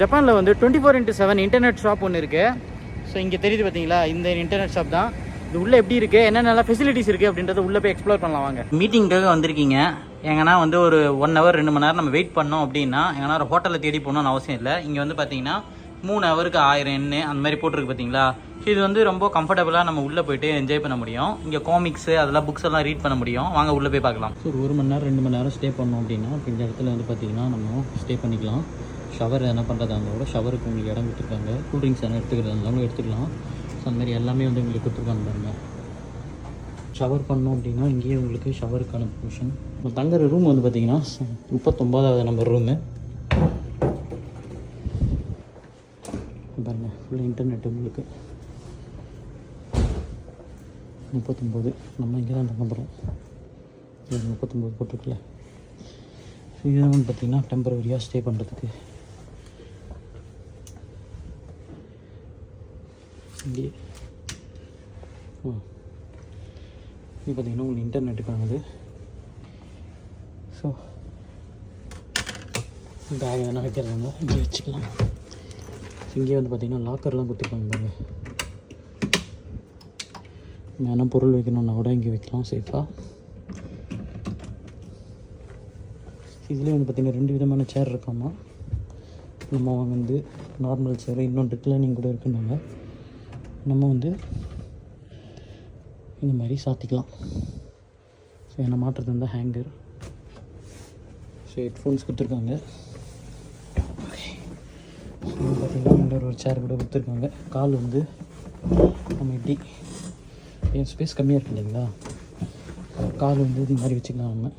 ஜப்பானில் வந்து 24x7 internet shop ஒன்று இருக்குது. ஸோ இங்கே தெரியுது பார்த்தீங்களா, இந்த இன்டர்நெட் ஷாப் தான். இது உள்ளே எப்படி இருக்குது, என்னென்ன ஃபெசிலிட்டிஸ் இருக்குது அப்படின்றத உள்ளே போய் எக்ஸ்ப்ளோர் பண்ணலாம் வாங்க. மீட்டிங்காக வந்திருக்கீங்க, எங்கன்னா வந்து ஒரு 1 hour 2 மணி நேரம் நம்ம வெயிட் பண்ணோம் அப்படின்னா எங்கன்னா ஒரு ஹோட்டலில் தேடி போகணும்னு அவசியம் இல்லை. இங்கே வந்து பார்த்தீங்கன்னா 3 ஹவருக்கு 1000 எண்ணு அந்த மாதிரி போட்டிருக்கு பார்த்தீங்களா. இது வந்து ரொம்ப கம்ஃபர்டபுளாக நம்ம உள்ளே போய்ட்டு என்ஜாய் பண்ண முடியும். இங்கே காமிக்ஸு அதெல்லாம் புக்ஸ் எல்லாம் ரீட் பண்ண முடியும். வாங்க உள்ளே போய் பார்க்கலாம். ஸோ ஒரு 1 மணி நேரம் 2 மணி நேரம் ஸ்டே பண்ணோம் அப்படின்னா இந்த இடத்துல வந்து பார்த்தீங்கன்னா நம்ம ஸ்டே பண்ணிக்கலாம். ஷவர் என்ன பண்ணுறதா இருந்தால் கூட ஷவருக்கு உங்களுக்கு இடம் கொடுத்துருக்காங்க. கூல்ட்ரிங்க்ஸ் எதனா எடுத்துக்கிறதா இருந்தாலும் எடுத்துக்கலாம். ஸோ அந்த மாதிரி எல்லாமே வந்து உங்களுக்கு கொடுத்துருக்காங்க பாருங்கள். ஷவர் பண்ணோம் அப்படின்னா இங்கேயே உங்களுக்கு ஷவருக்கான பொசிஷன். நம்ம தங்குற ரூம் வந்து பார்த்திங்கன்னா 39வது நம்பர் ரூமு பாருங்கள். ஃபுல்லாக இன்டர்நெட் உங்களுக்கு 39. நம்ம இங்கே தான் தங்க போகிறோம். 39 போட்டிருக்குல்ல. இதுதான் வந்து பார்த்திங்கன்னா டெம்பரவரியாக ஸ்டே பண்ணுறதுக்கு. இங்கே இது பார்த்திங்கன்னா உங்களுக்கு இன்டர்நெட்டுக்கானது. ஸோ பேக் எதனா வைக்கிறதாங்க இங்கே வச்சுக்கலாம். இங்கே வந்து பார்த்திங்கன்னா லாக்கர்லாம் கொடுத்துருக்காங்க பாருங்க. வேணால் பொருள் வைக்கணுன்னா கூட இங்கே வைக்கலாம் சேஃபாக. இதுலேயே வந்து பார்த்திங்கன்னா 2 விதமான சேர் இருக்காமா. நம்ம வந்து நார்மல் சேர், இன்னொன்று ரிக்ளைனிங் கூட இருக்குன்னாங்க. நம்ம வந்து இந்த மாதிரி சாத்திக்கலாம். ஸோ என்ன மாற்றுறது இருந்தால் ஹேங்கர். ஸோ ஹெட்ஃபோன்ஸ் கொடுத்துருக்காங்க. பார்த்திங்கன்னா இன்னொரு ஒரு சேர் கூட கொடுத்துருக்காங்க. கால் வந்து நம்ம இப்படி என் ஸ்பேஸ் கம்மியாக இருக்குது இல்லைங்களா, கால் வந்து இது மாதிரி வச்சுக்கலாம். நம்ம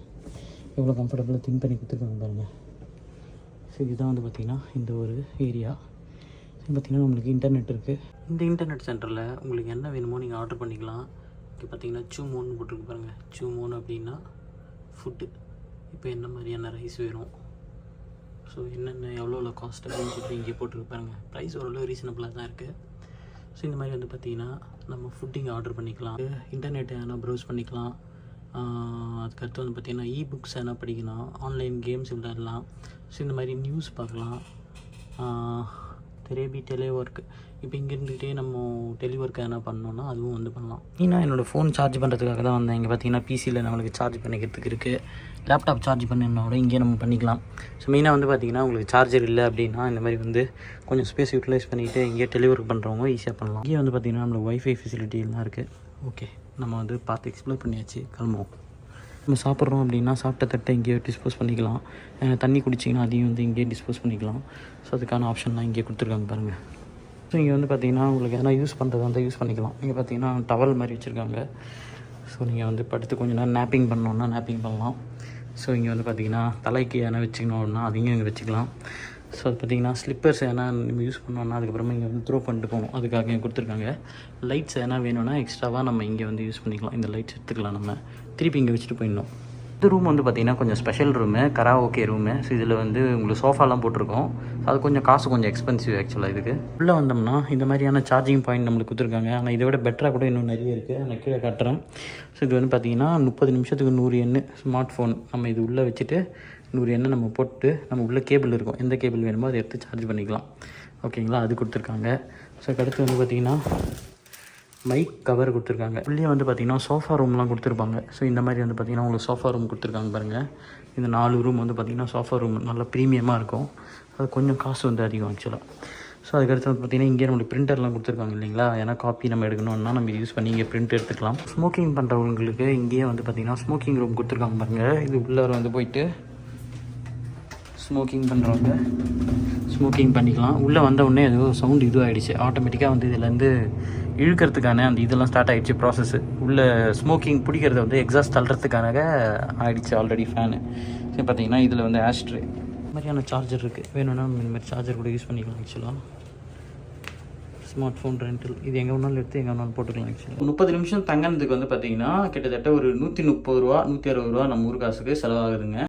எவ்வளோ கம்ஃபர்டபுளாக திங்க் பண்ணி கொடுத்துருக்காங்க பாருங்கள். ஸோ இதுதான் வந்து பார்த்திங்கன்னா இந்த ஒரு ஏரியா. பார்த்திங்கன்னா நம்மளுக்கு இன்டர்நெட் இருக்குது. இந்த இன்டர்நெட் சென்டரில் உங்களுக்கு என்ன வேணுமோ நீங்கள் ஆர்டர் பண்ணிக்கலாம். இங்கே பார்த்திங்கன்னா சூமோன்னு போட்டிருக்கு பாருங்கள். சூமோன்னு அப்படின்னா ஃபுட்டு. இப்போ என்ன மாதிரியான ரைஸ் வேணும், ஸோ என்னென்ன எவ்வளோ காஸ்ட் அப்படின்னு சொல்லி இங்கே போட்டிருக்கு பாருங்கள். ப்ரைஸ் ஓரளவு ரீசனபிளாக தான் இருக்குது. ஸோ இந்த மாதிரி வந்து பார்த்திங்கன்னா நம்ம ஃபுட்டிங் ஆர்டர் பண்ணிக்கலாம். இன்டர்நெட் எதனா ப்ரௌஸ் பண்ணிக்கலாம். அதுக்கடுத்து வந்து பார்த்திங்கன்னா புக்ஸ் எதனா படிக்கலாம், ஆன்லைன் கேம்ஸ் விளையாடலாம். ஸோ இந்த மாதிரி நியூஸ் பார்க்கலாம். டெலிஒர்க், இப்போ இங்கே இருந்துகிட்டே நம்ம டெலிஒர்க் எதனா பண்ணோன்னா அதுவும் வந்து பண்ணலாம். நான் என்னோடய ஃபோன் சார்ஜ் பண்ணுறதுக்காக தான் வந்தேன். இங்கே பார்த்திங்கன்னா பிசியில் நம்மளுக்கு சார்ஜ் பண்ணிக்கிறதுக்கு இருக்குது. லேப்டாப் சார்ஜ் பண்ணணுன்னா கூட இங்கே நம்ம பண்ணிக்கலாம். ஸோ மெயினாக வந்து பார்த்திங்கன்னா உங்களுக்கு சார்ஜர் இல்லை அப்படின்னா இந்த மாதிரி வந்து கொஞ்சம் ஸ்பேஸ் யூட்டிலைஸ் பண்ணிவிட்டு இங்கே டெலிஒர்க் பண்ணுறவங்க ஈஸியாக பண்ணலாம். இங்கே வந்து பார்த்திங்கன்னா நம்மளுக்கு ஒய்ஃபை ஃபெசிலிட்டிலாம் இருக்குது. ஓகே, நம்ம வந்து பார்த்து எக்ஸ்ப்ளோர் பண்ணியாச்சு, கிளம்புவோம். நம்ம சாப்பிட்றோம் அப்படின்னா சாப்பிட்ட தட்டை இங்கேயே டிஸ்போஸ் பண்ணிக்கலாம். தண்ணி குடிச்சிங்கன்னா அதையும் வந்து இங்கேயே டிஸ்போஸ் பண்ணிக்கலாம். ஸோ அதுக்கான ஆப்ஷன்லாம் இங்கே கொடுத்துருக்காங்க பாருங்கள். ஸோ இங்கே வந்து பார்த்திங்கன்னா உங்களுக்கு எதனா யூஸ் பண்ணுறது வந்து யூஸ் பண்ணிக்கலாம். இங்கே பார்த்திங்கன்னா டவல் மாதிரி வச்சுருக்காங்க. ஸோ நீங்கள் வந்து படுத்து கொஞ்சம் நேரம் நேப்பிங் பண்ணோன்னா நேப்பிங் பண்ணலாம். ஸோ இங்கே வந்து பார்த்திங்கன்னா தலைக்கு எதனா வச்சுக்கணும் அப்படின்னா அதையும் இங்கே வச்சுக்கலாம். ஸோ அது பார்த்திங்கன்னா ஸ்லிப்பர்ஸ் எதனா நம்ம யூஸ் பண்ணோன்னா அதுக்கப்புறமா இங்கே வந்து த்ரோ பண்ணிட்டு போகணும். அதுக்காக இங்கே கொடுத்துருக்காங்க. லைட்ஸ் எதனா வேணும்னா எக்ஸ்ட்ராவாக நம்ம இங்கே வந்து யூஸ் பண்ணிக்கலாம். இந்த லைட்ஸ் எடுத்துக்கலாம், நம்ம திருப்பி இங்கே வச்சுட்டு போயிடணும். இந்த ரூம் வந்து பார்த்திங்கன்னா கொஞ்சம் ஸ்பெஷல் ரூமு, கராஓகே ரூமு. ஸோ இதில் வந்து உங்களுக்கு சோஃபாலாம் போட்டிருக்கோம். அது கொஞ்சம் காசு கொஞ்சம் எக்ஸ்பென்சிவ் ஆக்சுவலாக. இதுக்கு உள்ளே வந்தோம்னா இந்த மாதிரியான சார்ஜிங் பாயிண்ட் நம்மளுக்கு கொடுத்துருக்காங்க. ஆனால் இதை விட பெட்டராக கூட இன்னும் நிறைய இருக்குது. நான் கீழே காட்டுறேன். ஸோ இது வந்து பார்த்திங்கன்னா 30 நிமிஷத்துக்கு 100 எண்ணு ஸ்மார்ட் ஃபோன் நம்ம இது உள்ளே வச்சுட்டு 100 எண்ணை நம்ம போட்டு நம்ம உள்ளே கேபிள் இருக்கும், எந்த கேபிள் வேணுமோ அதை எடுத்து சார்ஜ் பண்ணிக்கலாம். ஓகேங்களா, அது கொடுத்துருக்காங்க. ஸோ அடுத்து வந்து பார்த்திங்கன்னா மைக் கவர் கொடுத்துருக்காங்க. உள்ளே வந்து பார்த்திங்கன்னா சோஃபா ரூம்லாம் கொடுத்துருப்பாங்க. ஸோ இந்த மாதிரி வந்து பார்த்திங்கன்னா உங்களுக்கு சோஃபா ரூம் கொடுத்துருக்காங்க பாருங்கள். இந்த 4 ரூம் வந்து பார்த்திங்கன்னா சோஃபா ரூம் நல்லா ப்ரீமியமாக இருக்கும். அது கொஞ்சம் காசு வந்து அதிகம் ஆக்சுவலாக. ஸோ அதுக்கடுத்து வந்து பார்த்திங்கன்னா இங்கே நம்மளுக்கு பிரிண்டர்லாம் கொடுத்துருக்காங்க இல்லைங்களா. ஏன்னா காப்பி நம்ம எடுக்கணும்னா நம்ம யூஸ் பண்ணி இங்கே பிரிண்ட் எடுத்துக்கலாம். ஸ்மோக்கிங் பண்ணுறவங்களுக்கு இங்கேயே வந்து பார்த்திங்கன்னா ஸ்மோக்கிங் ரூம் கொடுத்துருக்காங்க பாருங்கள். இது உள்ளே வந்து போயிட்டு ஸ்மோக்கிங் பண்ணுறவங்க ஸ்மோக்கிங் பண்ணிக்கலாம். உள்ளே வந்த உடனே ஏதோ சவுண்டு ஆகிடுச்சு. ஆட்டோமேட்டிக்காக வந்து இதுலேருந்து இழுக்கிறதுக்கான அந்த இதெல்லாம் ஸ்டார்ட் ஆகிடுச்சு ப்ராசஸ்ஸு. உள்ளே ஸ்மோக்கிங் பிடிக்கிறத வந்து எக்ஸாஸ்ட் தள்ளுறதுக்காக ஆகிடுச்சு ஆல்ரெடி ஃபேனு. ஸோ பார்த்திங்கன்னா இதில் வந்து ஆஸ்ட்ரே மாதிரியான சார்ஜர் இருக்குது. வேணும்னா இந்த மாதிரி சார்ஜர் கூட யூஸ் பண்ணிக்கலாம். ஆக்சுவலாக ஸ்மார்ட் ஃபோன் ரெண்டல் இது எங்கே வேணாலும் எடுத்து எங்கே வேணாலும் போட்டுக்கலாம். ஆக்சுவலாக 30 நிமிஷம் தங்கினதுக்கு வந்து பார்த்திங்கன்னா கிட்டத்தட்ட ஒரு 130 ரூபா 160 ரூபா நம்ம ஊர் காசுக்கு செலவாகுதுங்க.